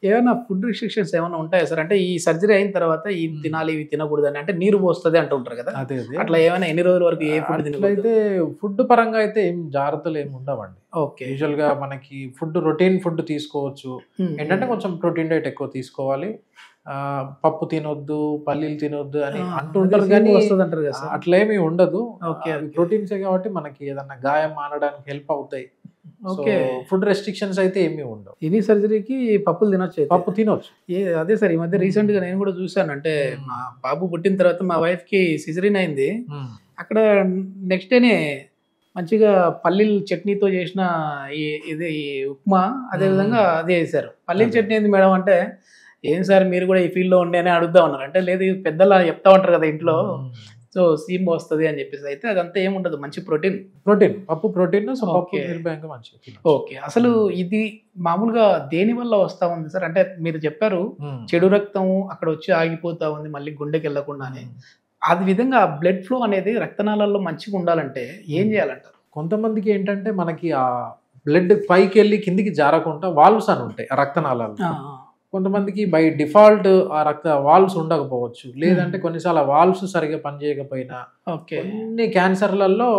ఏమైనా food restrictions ఏమైనా ఉంటాయా సార్? అంటే ఈ సర్జరీ అయిన తర్వాత ఇవి తినాలి, ఇవి తినకూడదని అంటే నీరు పోస్తది అంటూ ఉంటారు కదా! అదే అదే. అట్లా ఏమైనా ఎన్ని రోజుల వరకు ఏ ఫుడ్ తినకూడదు? అట్లయితే ఫుడ్ పరంగా అయితే ఏం జాగ్రత్తలు ఏమి ఉండవండి. ఓకే. యూజువల్‌గా మనకి రొటీన్ ఫుడ్ తీసుకోవచ్చు. ఏంటంటే కొంచెం ప్రోటీన్ డైట్ ఎక్కువ తీసుకోవాలి. పప్పు తినొద్దు, పల్లీలు తినొద్దు అని అంటుంటారు కానీ వస్తదంటారు కదా సార్? అట్లేమీ ఉండదు. ఓకే. అవి ప్రోటీన్సే కాబట్టి మనకి ఏదన్నా గాయం మానడానికి హెల్ప్ అవుతాయి. ఓకే. ఫుడ్ రెస్ట్రిక్షన్స్ అయితే ఏమీ ఉండవు. ఎనీ సర్జరీకి పప్పులు తినొచ్చు అయితే. పప్పు తినొచ్చు. అదే సార్ ఈ మధ్య రీసెంట్ గా నేను కూడా చూసాను. అంటే మా బాబు పుట్టిన తర్వాత మా వైఫ్ కి సిజరీన్ అయింది. అక్కడ నెక్స్ట్ డేనే మంచిగా పల్లీల చట్నీతో చేసిన ఈ ఉప్మా అదే విధంగా అదే చేశారు. పల్లీల చట్నీ ఏంది మేడం అంటే, ఏం సార్ మీరు కూడా ఈ ఫీల్డ్ లో ఉండే అని అడుగుతా ఉన్నారు. అంటే లేదు పెద్దలు చెప్తా ఉంటారు కదా ఇంట్లో, సో సీమ్ వస్తుంది అని చెప్పేసి. అయితే అదంతా ఏముండదు, మంచి ప్రోటీన్ పప్పు ప్రోటీన్. సో పప్పు నిర్భయంగా మంచిగా. ఓకే. అసలు ఇది మామూలుగా దేని వల్ల వస్తా ఉంది సార్? అంటే మీరు చెప్పారు చెడు రక్తం అక్కడ వచ్చి ఆగిపోతా ఉంది మళ్ళీ గుండెకి వెళ్ళకుండానే. అది విధంగా బ్లడ్ ఫ్లో అనేది రక్తనాళాల్లో మంచిగా ఉండాలంటే ఏం చేయాలంటారు? కొంతమందికి ఏంటంటే మనకి ఆ బ్లడ్ పైకి వెళ్ళి కిందికి జారకుండా వాల్వ్స్ అని ఉంటాయి ఆ రక్తనాళాలు. కొంతమందికి బై డిఫాల్ట్ ఆ వాల్వ్స్ ఉండకపోవచ్చు, లేదంటే కొన్నిసార్లు వాల్వ్స్ సరిగా పనిచేయకపోయినా కొన్ని క్యాన్సర్లలో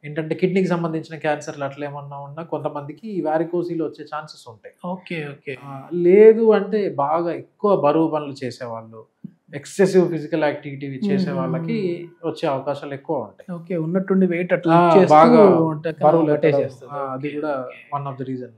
ఏంటంటే కిడ్నీకి సంబంధించిన క్యాన్సర్లు అట్లా ఏమన్నా ఉన్నా కొంతమందికి వారికోసిలు వచ్చే ఛాన్సెస్ ఉంటాయి. Okay okay. లేదు అంటే బాగా ఎక్కువ బరువు పనులు చేసేవాళ్ళు, ఎక్సెసివ్ ఫిజికల్ యాక్టివిటీ చేసే వాళ్ళకి వచ్చే అవకాశాలు ఎక్కువ ఉంటాయి. ఓకే. ఉన్నట్టుండి వెయిట్ అట్లా బాగా బరువు అది కూడా వన్ ఆఫ్ ది రీజన్.